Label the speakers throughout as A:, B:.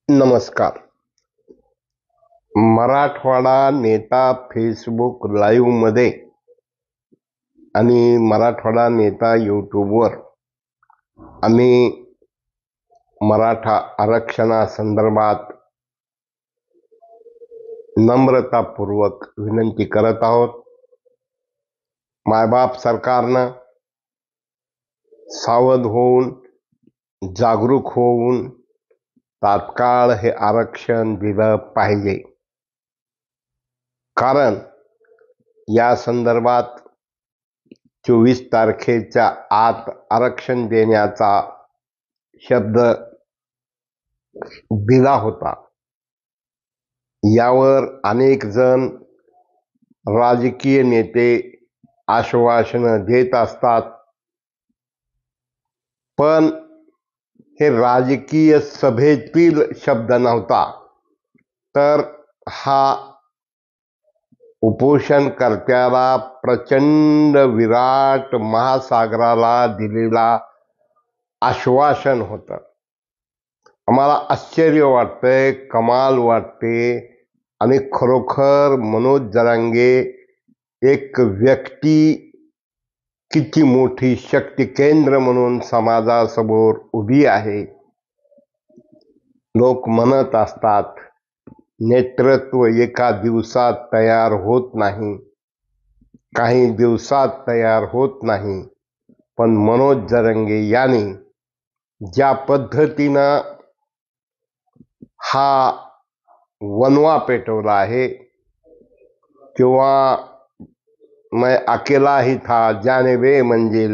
A: नमस्कार. मराठवाडा नेता Facebook live मध्ये आणि मराठवाडा नेता यूट्यूबवर आम्ही मराठा आरक्षणासंदर्भात नम्रतापूर्वक विनंती करत आहोत. मायबाप सरकारनं सावध होऊन जागरूक होऊन तात्काळ हे आरक्षण दिलं पाहिजे. कारण या संदर्भात 24 तारखेच्या आत आरक्षण देण्याचा शब्द दिला होता. यावर अनेक जण राजकीय नेते आश्वासनं देत असतात, पण हे राजकीय सभेतील शब्द नव्हता, तर हा उपोषणकर्त्याला प्रचंड विराट महासागराला दिलेला आश्वासन होतं. आम्हाला आश्चर्य वाटतंय, कमाल वाटते आणि खरोखर मनोज जरांगे एक व्यक्ती किती मोठी शक्ती केंद्र म्हणून समाजासमोर उभी आहे. लोक म्हणत असतात नेतृत्व एका दिवसात तयार होत नाही, काही दिवसात तयार होत नाही, पण मनोज जरांगे यांनी ज्या पद्धतीनं हा वनवा पेटवला आहे, किंवा मैं अकेला ही था जाने बे मंजिल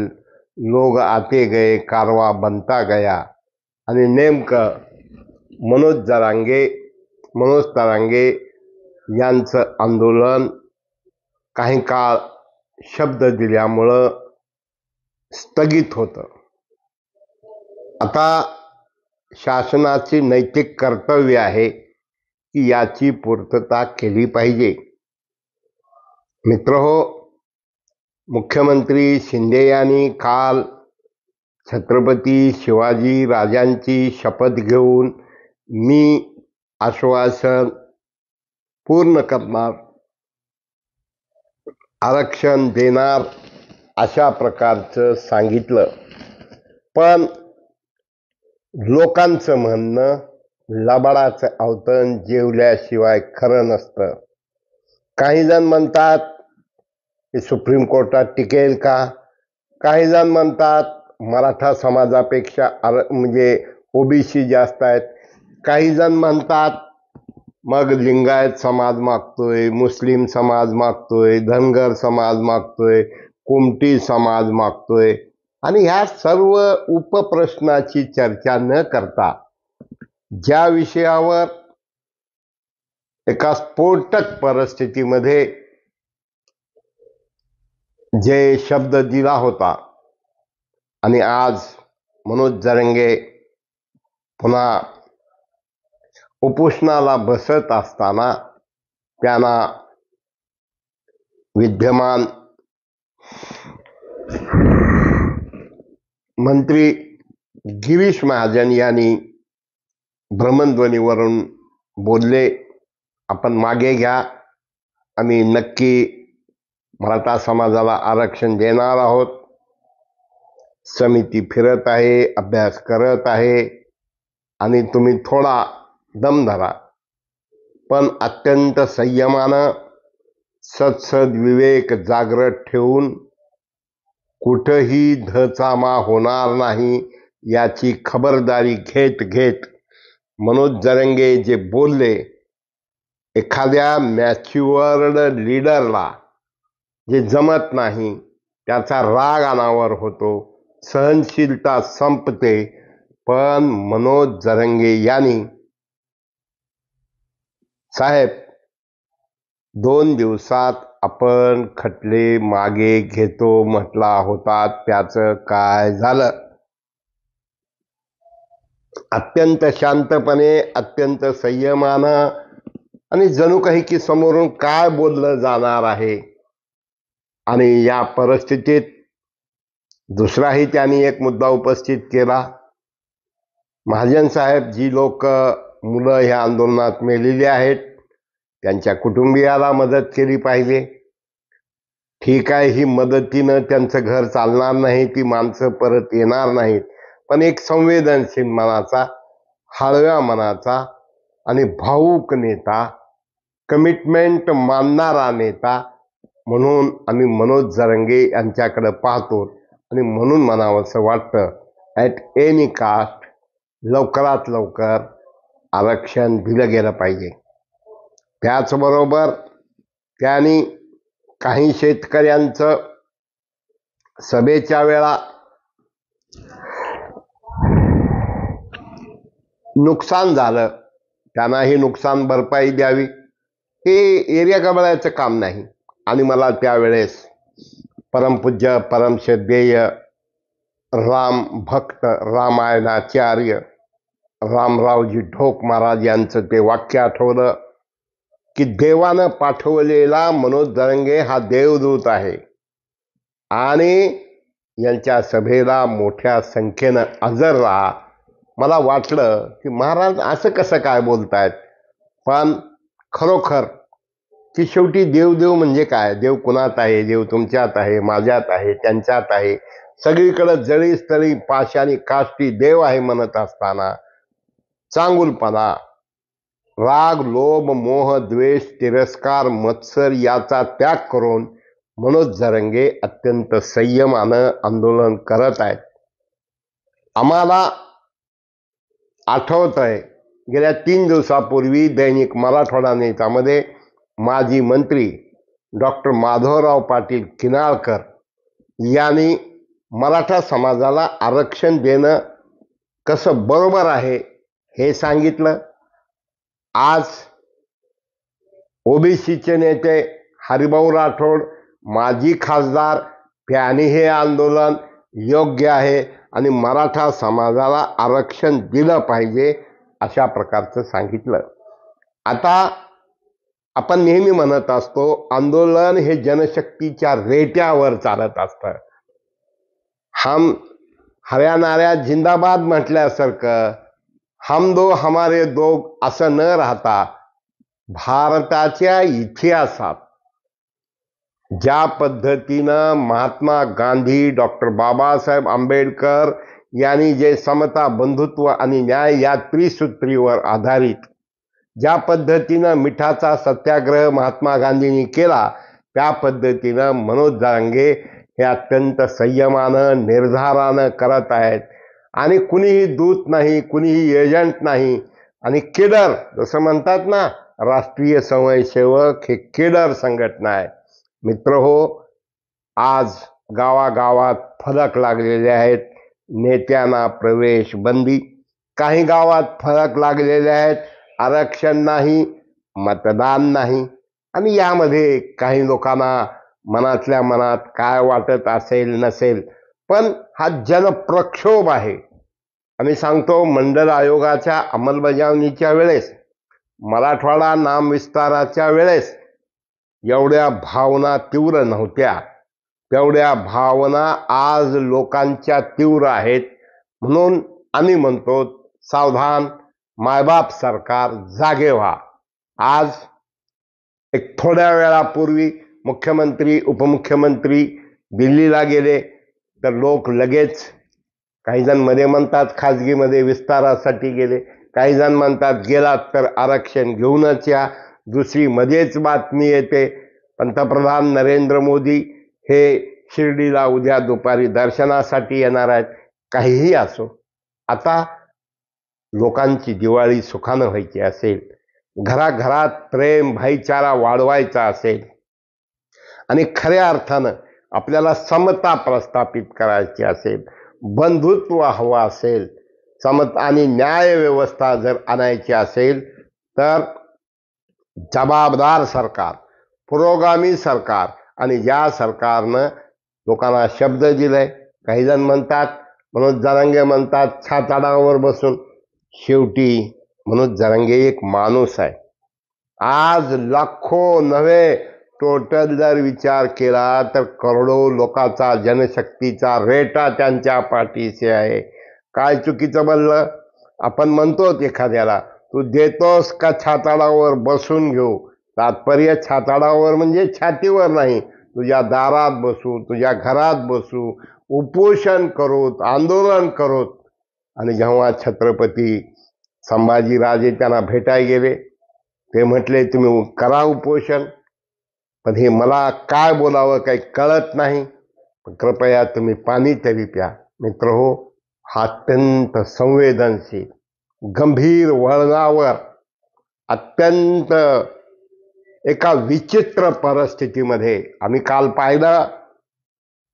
A: लोग आते गए कारवा बनता गया, आणि नेमकं मनोज तरांगे यांचं आंदोलन काही काळ शब्द दिल्यामुळं स्थगित होतं. आता शासनाची नैतिक कर्तव्य आहे की याची पूर्तता केली पाहिजे. मित्रहो, मुख्यमंत्री शिंदे यांनी काल छत्रपती शिवाजी राजांची शपथ घेऊन मी आश्वासन पूर्ण करणार, आरक्षण देणार अशा प्रकारचं सांगितलं. पण लोकांचं म्हणणं लबाडाचं अवतन जेवल्याशिवाय खरं नसतं. काही जण म्हणतात की सुप्रीम कोर्टात टिकेल का, काही जण म्हणतात मराठा समाजापेक्षा म्हणजे ओबीसी जास्त आहेत, काही जण म्हणतात मग लिंगायत समाज मागतोय, मुस्लिम समाज मागतोय, धनगर समाज मागतोय, कुमटी समाज मागतोय. आणि ह्या सर्व उपप्रश्नाची चर्चा न करता ज्या विषयावर एका स्फोटक परिस्थितीमध्ये जे शब्द दिला होता, आणि आज मनोज जरांगे पुन्हा उपोषणाला बसत असताना त्यांना विद्यमान मंत्री गिरीश महाजन यांनी भ्रमणध्वनीवरून बोलले, आपण मागे घ्या, आम्ही नक्की मराठा समाजाला आरक्षण देणार आहोत. समिती फिरत आहे, अभ्यास करत आहे, आणि तुम्ही थोडा दम धरा. पण अत्यंत संयमानं सदसद विवेक जागृत ठेवून कुठंही धचामा होणार नाही याची खबरदारी घेत मनोज जरांगे जे बोलले, एखाद्या मॅच्युअर्ड लीडरला जे जमत नाही त्याचा राग अनावर होतो, सहनशीलता संपते. पण मनोज जरांगे यांनी साहेब 2 दिवसात आपण खटले मागे घेतो म्हटला होता, त्याचं काय झालं? अत्यंत शांतपणे, अत्यंत संयमानं, आणि जणू काही की समोरून काय बोललं जाणार आहे. आणि या परिस्थितीत दुसराही त्यांनी एक मुद्दा उपस्थित केला. महाजन साहेब, जी लोक मुलं ह्या आंदोलनात मेलेली आहेत, त्यांच्या कुटुंबियाला मदत केली पाहिजे. ठीक आहे, ही मदतीनं त्यांचं घर चालणार नाही, ती माणसं परत येणार नाहीत, पण एक संवेदनशील मनाचा, हळव्या मनाचा आणि भावूक नेता, कमिटमेंट मानणारा नेता म्हणून आम्ही मनोज जरांगे यांच्याकडे पाहतो आणि म्हणून म्हणावंसं वाटतं, ॲट एनी कास्ट लवकरात लवकर आरक्षण दिलं गेलं पाहिजे. त्याचबरोबर त्यांनी काही शेतकऱ्यांचं सभेच्या वेळा नुकसान झालं, त्यांना ही नुकसान भरपाई द्यावी, हे एरिया गबळायचं काम नाही. आणि मला त्यावेळेस परमपूज्य परमश्रद्धेय राम भक्त रामायणाचार्य रामरावजी ढोक महाराज यांचं ते वाक्य आठवलं की देवानं पाठवलेला मनोज जरांगे हा देवदूत आहे. आणि यांच्या सभेला मोठ्या संख्येनं हजर राहा. मला वाटलं की महाराज असं कसं काय बोलतायत, पण खरोखर की शेवटी देव म्हणजे काय, देव कुणात आहे, देव तुमच्यात आहे, माझ्यात आहे, त्यांच्यात आहे, सगळीकडे जळी स्थळी पाशानी काष्टी देव आहे म्हणत असताना चांगुलपणा, राग, लोभ, मोह, द्वेष, तिरस्कार, मत्सर याचा त्याग करून मनोज जरांगे अत्यंत संयमानं आंदोलन करत आहेत. आम्हाला आठवतंय गेल्या 3 दिवसापूर्वी दैनिक मराठवाडा नेतामध्ये माजी मंत्री डॉक्टर माधवराव पाटील किनाळकर यांनी मराठा समाजाला आरक्षण देणं कसं बरोबर आहे हे सांगितलं. आज ओबीसीचे नेते हरिभाऊ राठोड, माजी खासदार, त्यांनी हे आंदोलन योग्य आहे आणि मराठा समाजाला आरक्षण दिलं पाहिजे अशा प्रकारचं सांगितलं. आता आपण नेहमी म्हणत असतो आंदोलन हे जनशक्तीच्या रेट्यावर चालत असतं. हम हरियाणाऱ्या जिंदाबाद म्हटल्यासारखं हम दो हमारे दो असं न राहता भारताच्या इतिहासात ज्या पद्धतीनं महात्मा गांधी, डॉक्टर बाबासाहेब आंबेडकर यांनी जे समता, बंधुत्व आणि न्याय या त्रिसूत्रीवर आधारित ज्या पद्धतीनं मिठाचा सत्याग्रह महात्मा गांधींनी केला, त्या पद्धतीनं मनोज जरांगे हे अत्यंत संयमानं, निर्धारानं करत आहेत. आणि कुणीही दूत नाही, कुणीही एजंट नाही. आणि केडर जसं म्हणतात ना, राष्ट्रीय स्वयंसेवक हे केडर संघटना आहे. मित्र हो, आज गावागावात फलक लागलेले आहेत, नेत्यांना प्रवेश बंदी. काही गावात फलक लागलेले आहेत, आरक्षण नाही, मतदान नाही. आणि यामध्ये काही लोकांना मनातल्या मनात काय वाटत असेल नसेल, पण हा जनप्रक्षोभ आहे. आम्ही सांगतो मंडल आयोगाच्या अंमलबजावणीच्या वेळेस, मराठवाडा नामविस्ताराच्या वेळेस एवढ्या भावना तीव्र नव्हत्या, तेवढ्या भावना आज लोकांच्या तीव्र आहेत. म्हणून आम्ही म्हणतो सावधान, मायबाप सरकार जागे व्हा. आज एक थोड्या वेळापूर्वी मुख्यमंत्री, उपमुख्यमंत्री दिल्लीला गेले तर लोक लगेच, काही जण मध्ये म्हणतात खाजगीमध्ये विस्तारासाठी गेले, काही जण म्हणतात गेलात तर आरक्षण घेऊनच या. दुसरी मध्येच बातमी येते पंतप्रधान नरेंद्र मोदी हे शिर्डीला उद्या दुपारी दर्शनासाठी येणार आहेत. काहीही असो, आता लोकांची दिवाळी सुखानं व्हायची असेल, घराघरात प्रेम भाईचारा वाढवायचा असेल आणि खऱ्या अर्थानं आपल्याला समता प्रस्थापित करायची असेल, बंधुत्व हवं असेल, समता आणि न्याय व्यवस्था जर आणायची असेल, तर जबाबदार सरकार, पुरोगामी सरकार आणि ज्या सरकारनं लोकांना शब्द दिलाय. काही जण म्हणतात, मनोज जरांगे म्हणतात छाताडावर बसून, शेवटी मनोज जरांगे एक माणूस आहे. आज लाखो नव्हे, टोटल जर विचार केला तर करोडो लोकांचा, जनशक्तीचा रेटा त्यांच्या पाठीशी आहे. काय चुकीचं बोललं आपण म्हणतो एखाद्याला, तू देतोस का छाताडावर बसून घेऊ? तात्पर्य छाताडावर म्हणजे छातीवर नाही, तुझ्या दारात बसू, तुझ्या घरात बसू, उपोषण करूत, आंदोलन करूत. आणि जेव्हा छत्रपती संभाजीराजे त्यांना भेटाय गेले, ते म्हटले तुम्ही करा उपोषण, पण हे मला काय बोलावं काही कळत नाही, कृपया तुम्ही पाणी तरी प्या. मित्र हो, हा अत्यंत संवेदनशील, गंभीर वळणावर, अत्यंत एका विचित्र परिस्थितीमध्ये आम्ही काल पाहिलं.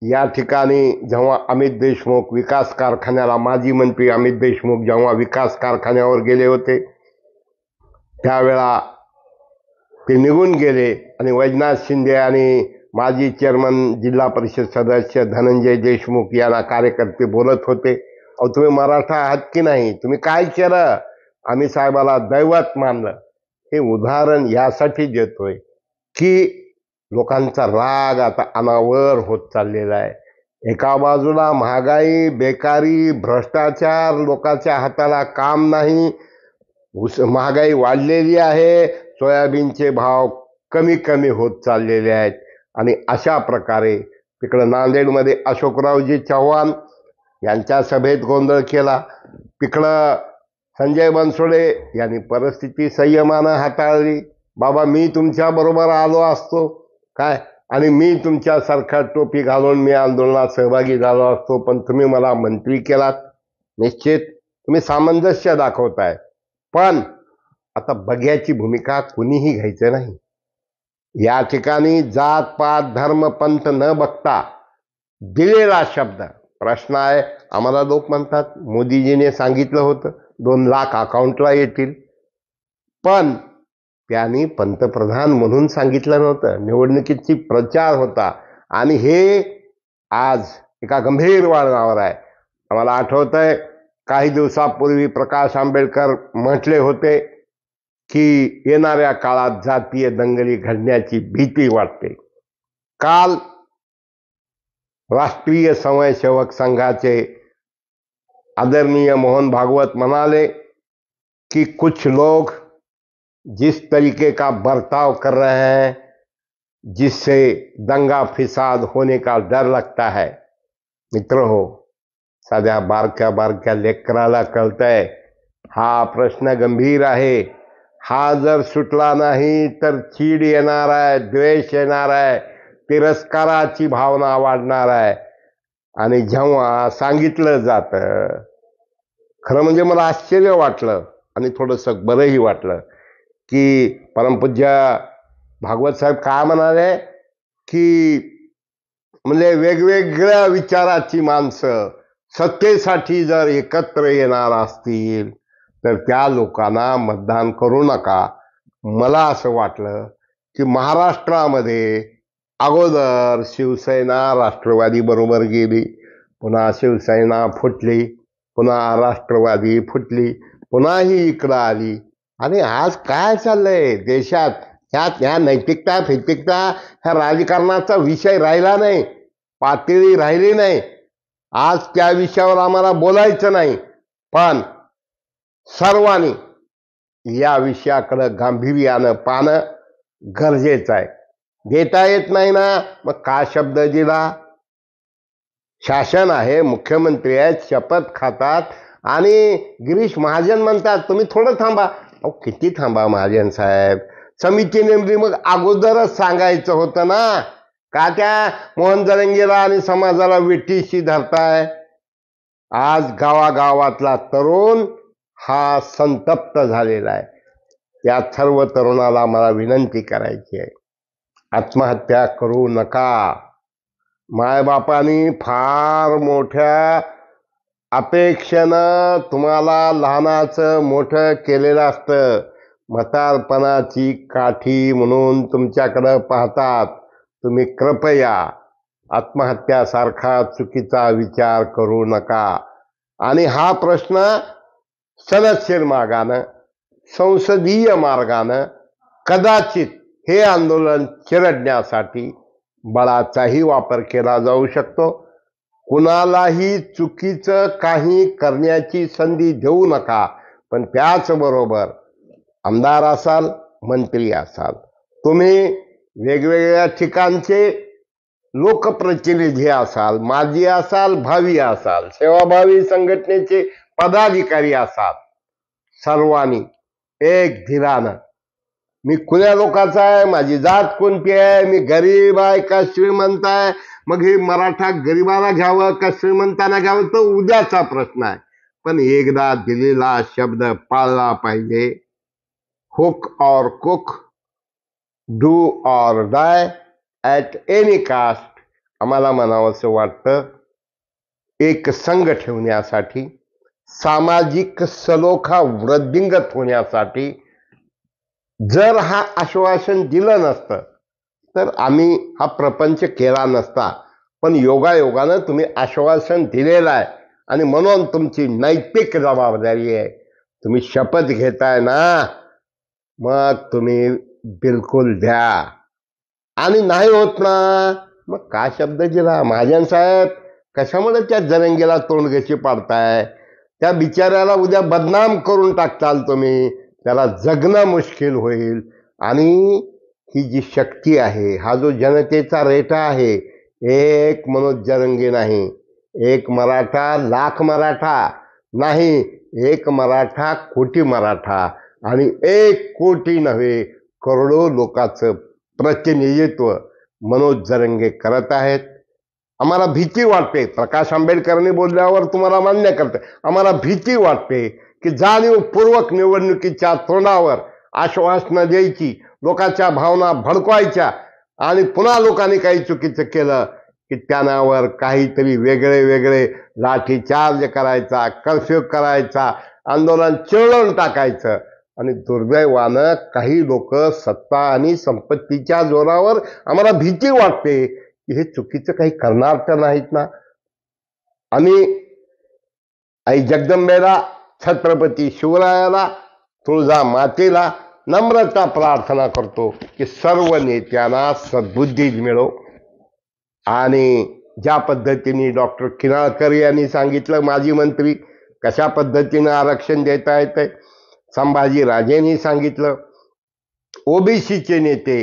A: या ठिकाणी जेव्हा अमित देशमुख विकास कारखान्याला, माजी मंत्री अमित देशमुख जेव्हा विकास कारखान्यावर गेले होते, त्यावेळा ते निघून गेले आणि वैजनाथ शिंदे आणि माजी चेअरमन जिल्हा परिषद सदस्य धनंजय देशमुख यांना कार्यकर्ते बोलत होते, अहो तुम्ही मराठा आहात की नाही, तुम्ही काय केलं? आम्ही साहेबाला दैवत मानलं. हे उदाहरण यासाठी देतोय की लोकांचा राग आता अनावर होत चाललेला आहे. एका बाजूला महागाई, बेकारी, भ्रष्टाचार, लोकांच्या हाताला काम नाही, महागाई वाढलेली आहे, सोयाबीनचे भाव कमी कमी होत चाललेले आहेत. आणि अशा प्रकारे तिकडं नांदेडमध्ये अशोकरावजी चव्हाण यांच्या सभेत गोंधळ केला, तिकडं संजय बनसोडे यांनी परिस्थिती संयमानं हाताळली. बाबा मी तुमच्या बरोबर आलो असतो काय, आणि मी तुमच्यासारखा टोपी घालून मी आंदोलनात सहभागी झालो असतो, पण तुम्ही मला मंत्री केलात. निश्चित तुम्ही सामंजस्य दाखवताय, पण आता बघ्याची भूमिका कुणीही घ्यायचं नाही. या ठिकाणी जात पात धर्म पंथ न बघता दिलेला शब्द. प्रश्न आहे, आम्हाला लोक म्हणतात मोदीजीने सांगितलं होतं 2 लाख अकाउंटला येतील, पण त्यांनी पंतप्रधान म्हणून सांगितलं नव्हतं. निवडणुकीची प्रचार होता आणि हे आज एका गंभीर वळणावर आहे. आम्हाला आठवतंय काही दिवसापूर्वी प्रकाश आंबेडकर म्हटले होते की येणाऱ्या काळात जातीय दंगली घडण्याची भीती वाटते. काल राष्ट्रीय स्वयंसेवक संघाचे आदरणीय मोहन भागवत म्हणाले कि कुछ लोग जिस तरीके का बर्ताव कर रहे हैं जिससे दंगा फिसाद होने का डर लगता है. मित्र हो, साध्या बारक्या बारक्या लेकराला कळतंय हा प्रश्न गंभीर आहे. हा जर सुटला नाही तर चीड येणार आहे, द्वेष येणार आहे, तिरस्काराची भावना वाढणार आहे. आणि जेव्हा सांगितलं जातं, खरं म्हणजे मला आश्चर्य वाटलं आणि थोडंसं बरंही वाटलं की परमपूज्य भागवत साहेब काय म्हणाले की म्हणजे वेगवेगळ्या विचाराची माणसं सत्तेसाठी जर एकत्र येणार असतील तर त्या लोकांना मतदान करू नका. मला असं वाटलं की महाराष्ट्रामध्ये अगोदर शिवसेना राष्ट्रवादी बरोबर गेली, पुन्हा शिवसेना फुटली, पुन्हा राष्ट्रवादी फुटली, पुन्हा ही इकडं आली. आणि आज काय चाललंय देशात? ह्या नैतिकता फितिकता ह्या राजकारणाचा विषय राहिला नाही, पातळी राहिली नाही. आज त्या विषयावर आम्हाला बोलायचं नाही, पण सर्वांनी या विषयाकडे गांभीर्यानं पाहणं गरजेचं आहे. देता येत नाही ना, मग का शब्द दिला? शासन आहे, मुख्यमंत्री आहेत, शपथ खातात आणि गिरीश महाजन म्हणतात तुम्ही थोडं थांबा. अहो किती थांबा महाजन साहेब? समिती नेमली मग अगोदरच सांगायचं होतं ना. का त्या मोहन जरंगेला आणि समाजाला वेठीशी धरताय? आज गावागावातला तरुण हा संतप्त झालेला आहे. या सर्व तरुणाला मला विनंती करायची आहे, आत्महत्या करू नका. मायबापांनी फार मोठ्या अपेक्षेनं तुम्हाला लहानाचं मोठं केलेलं असतं. म्हातारपणाची काठी म्हणून तुमच्याकडं पाहतात. तुम्ही कृपया आत्महत्यासारखा चुकीचा विचार करू नका. आणि हा प्रश्न सनदशीर मार्गानं, संसदीय मार्गानं कदाचित हे आंदोलन चिरडण्यासाठी बळाचाही वापर केला जाऊ शकतो. कुणालाही चुकीचं काही करण्याची संधी देऊ नका, पण त्याचबरोबर आमदार असाल, मंत्री असाल, तुम्ही वेगवेगळ्या ठिकाणचे लोकप्रतिनिधी असाल, माजी असाल, भावी असाल, सेवाभावी संघटनेचे पदाधिकारी असाल, सर्वांनी एक धीरानं, मी कुण्या लोकाचा आहे, माझी जात कोणती आहे, मी गरीब आहे का श्रीमंत आहे, मग हे मराठा गरीबाला घ्यावं का श्रीमंतांना घ्यावं तो उद्याचा प्रश्न आहे. पण एकदा दिलेला शब्द पाळला पाहिजे. हुक और कुक, डू और डाय, ॲट एनी कास्ट. आम्हाला म्हणावंसं वाटतं, एक संघ ठेवण्यासाठी, सामाजिक सलोखा वृद्धिंगत होण्यासाठी जर हा आश्वासन दिलं नसतं तर आम्ही हा प्रपंच केला नसता. पण योगायोगानं तुम्ही आश्वासन दिलेलं आहे आणि म्हणून तुमची नैतिक जबाबदारी आहे. तुम्ही शपथ घेताय ना, मग तुम्ही बिलकुल द्या. आणि नाही होत ना, मग का शब्द दिला? महाजन साहेब, कशामुळे त्या जरंगीला तोंडगशी पाडताय? त्या बिचाऱ्याला उद्या बदनाम करून टाकताल तुम्ही, त्याला जगणं मुश्किल होईल. आणि ही जी शक्ती आहे, हा जो जनतेचा रेटा आहे, एक मनोज जरंगे नाही, एक मराठा लाख मराठा नाही, एक मराठा कोटी मराठा, आणि 1 कोटी नव्हे करोडो लोकांचं प्रतिनिधित्व मनोज जरंगे करत आहेत. आम्हाला भीती वाटते, प्रकाश आंबेडकरांनी बोलल्यावर तुम्हाला मान्य करते, आम्हाला भीती वाटते की जाणीवपूर्वक निवडणुकीच्या तोंडावर आश्वासनं द्यायची, लोकांच्या भावना भडकवायच्या, आणि पुन्हा लोकांनी काही चुकीचं केलं की त्यानावर काहीतरी वेगळे वेगळे लाठीचार्ज करायचा, कर्फ्यू करायचा, आंदोलन चिरडून टाकायचं. आणि दुर्दैवानं काही लोक सत्ता आणि संपत्तीच्या जोरावर, आम्हाला भीती वाटते की हे चुकीचं काही करणार तर नाहीत ना. आम्ही आई जगदंबेला, छत्रपती शिवरायाला, तुळजा मातेला नम्रता प्रार्थना करतो की सर्व नेत्यांना सद्बुद्धी मिळो. आणि ज्या पद्धतीने डॉक्टर किनाळकर यांनी सांगितलं, माजी मंत्री, कशा पद्धतीनं आरक्षण देता येतंय, संभाजी राजेंनी सांगितलं, ओबीसीचे नेते,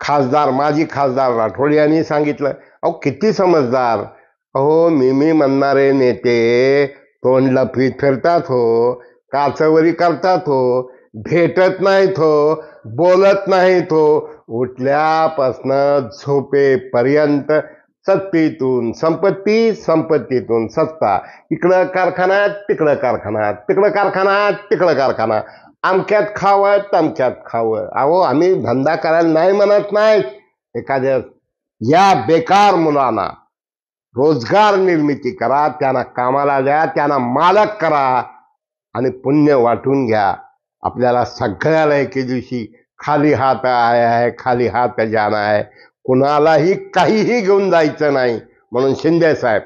A: खासदार, माजी खासदार राठोड यांनी सांगितलं. अहो किती समजदार. अहो मी म्हणणारे नेते तोंड लपवीत फिरतात हो, काचवरी करतात हो, भेटत नाहीत हो, बोलत नाहीत हो, उठल्यापासनं झोपेपर्यंत सत्तेतून संपत्ती, संपत्तीतून सत्ता, इकडं कारखाना, तिकडं कारखाना, तिकडं कारखाना, तिकडं कारखाना, आमक्यात खावं, तमक्यात खावं. अहो आम्ही धंदा करायला नाही म्हणत नाही, एखाद्या या बेकार मुलांना रोजगार निर्मिती करा, त्यांना कामाला द्या, त्यांना मालक करा आणि पुण्य वाटून घ्या. आपल्याला सगळ्याला एके दिवशी खाली हात आहे, खाली हात जाना आहे, कुणालाही काहीही घेऊन जायचं नाही. म्हणून शिंदे साहेब,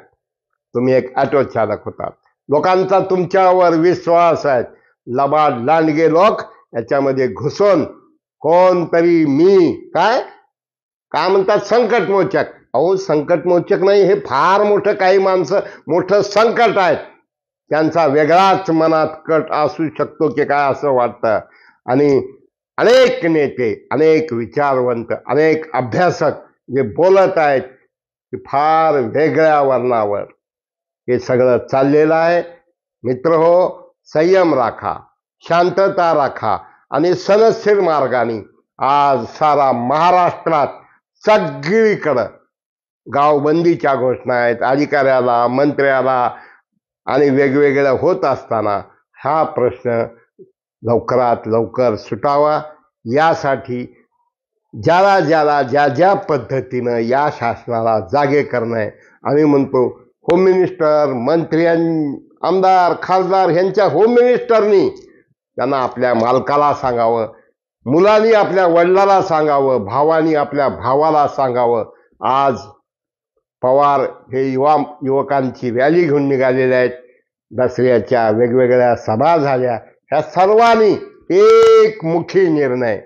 A: तुम्ही एक ऑटो चालक होतात, लोकांचा तुमच्यावर विश्वास आहे. लबाड लांडगे लोक याच्यामध्ये घुसून कोणतरी मी काय म्हणतात संकटमोचक. अहो संकटमोचक नाही, हे फार मोठं, काही माणसं मोठं संकट आहेत, त्यांचा वेगळाच मनात कट असू शकतो की काय असं वाटतं. आणि अनेक नेते, अनेक विचारवंत, अनेक अभ्यासक जे बोलत आहेत ते फार वेगळ्या वर्णावर हे सगळं चाललेलं आहे. मित्र हो, संयम राखा, शांतता राखा आणि सनदशीर मार्गाने आज सारा महाराष्ट्रात सगळीकडं गावबंदीच्या घोषणा आहेत, अधिकाऱ्याला, मंत्र्याला आणि वेगवेगळ्या होत असताना हा प्रश्न लवकरात लवकर सुटावा. यासाठी ज्याला ज्याला ज्या ज्या पद्धतीनं या शासनाला जागे करणं आहे, आम्ही म्हणतो होम मिनिस्टर, मंत्री, आमदार, खासदार ह्यांच्या होम मिनिस्टरनी त्यांना आपल्या मालकाला सांगावं, मुलांनी आपल्या वडिलाला सांगावं, भावानी आपल्या भावाला सांगावं. आज पवार हे युवकांची रॅली घेऊन निघालेले आहेत, दसऱ्याच्या वेगवेगळ्या सभा झाल्या, ह्या सर्वांनी एकमुखी निर्णय,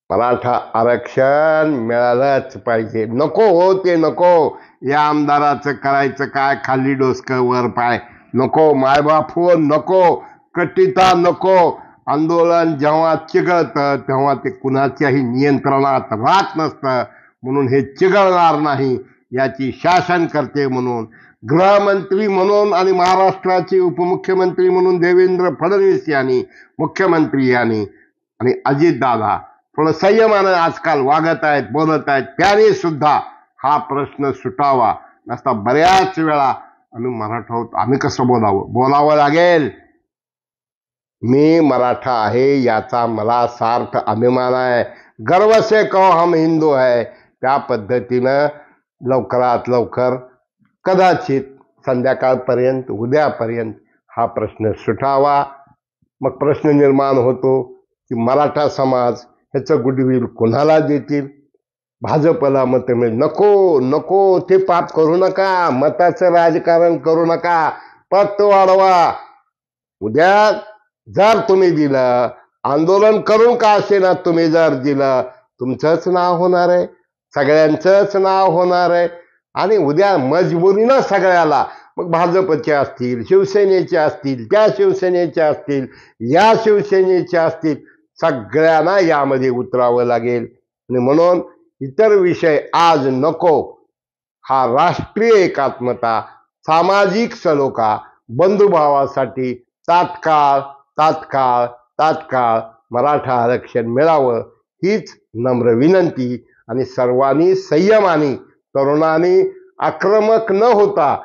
A: मराठा आरक्षण मिळालंच पाहिजे. नको हो ते नको, या आमदाराचं करायचं काय, खाली डोसकं वर पाय नको, मायबाप नको, कट्टिता नको, आंदोलन जेव्हा चिघळतं तेव्हा ते कुणाच्याही नियंत्रणात राहत नसतं. म्हणून हे चिघळणार नाही याची शासनकर्ते म्हणून, गृहमंत्री म्हणून आणि महाराष्ट्राचे उपमुख्यमंत्री म्हणून देवेंद्र फडणवीस यांनी, मुख्यमंत्री यांनी आणि अजितदादा थोडं संयमानं आजकाल वागत आहेत, बोलत आहेत. त्याने सुद्धा हा प्रश्न सुटावा. नसता बऱ्याच वेळा आम्ही मराठा आहोत, आम्ही कसं बोलावं लागेल. मी मराठा आहे याचा मला सार्थ अभिमान आहे. गर्व से कहो हम हिंदू है. त्या पद्धतीनं लवकरात लवकर कदाचित संध्याकाळपर्यंत, उद्यापर्यंत हा प्रश्न सुटावा. मग प्रश्न निर्माण होतो की मराठा समाज ह्याचं गुडविल कोणाला देतील. भाजपला मत मिळेल. नको नको, ते पाप करू नका. मताचं राजकारण करू नका. पत वाढवा. उद्या जर तुम्ही दिलं, आंदोलन करून का असेना तुम्ही जर दिलं, तुमचंच नाव होणार आहे, सगळ्यांचंच नाव होणार आहे. आणि उद्या मजबुरीनं सगळ्याला, मग भाजपचे असतील, शिवसेनेचे असतील, त्या शिवसेनेचे असतील, या शिवसेनेचे असतील, सगळ्यांना यामध्ये उतरावं लागेल. आणि म्हणून इतर विषय आज नको. हा राष्ट्रीय एकात्मता, सामाजिक सलोखा, बंधुभावासाठी तात्काळ तात्काळ तात्काळ मराठा आरक्षण मिळावं हीच नम्र विनंती. आणि सर्वांनी संयमाने, तरुणांनी आक्रमक न होता,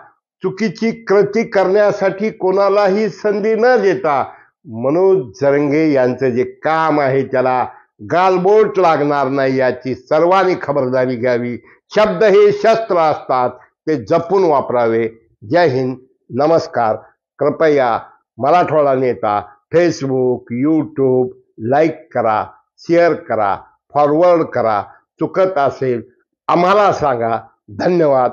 A: चुकीची कृती करण्यासाठी कोणालाही संधी न देता मनोज जरंगे यांचं जे काम आहे त्याला गालबोट लागणार नाही याची सर्वांनी खबरदारी घ्यावी. शब्द हे शस्त्र असतात, ते जपून वापरावे. जय हिंद, नमस्कार. कृपया मराठवाडा नेता फेसबुक, यूट्यूब लाईक करा, शेअर करा, फॉरवर्ड करा. चुकत असेल आम्हाला सांगा. धन्यवाद.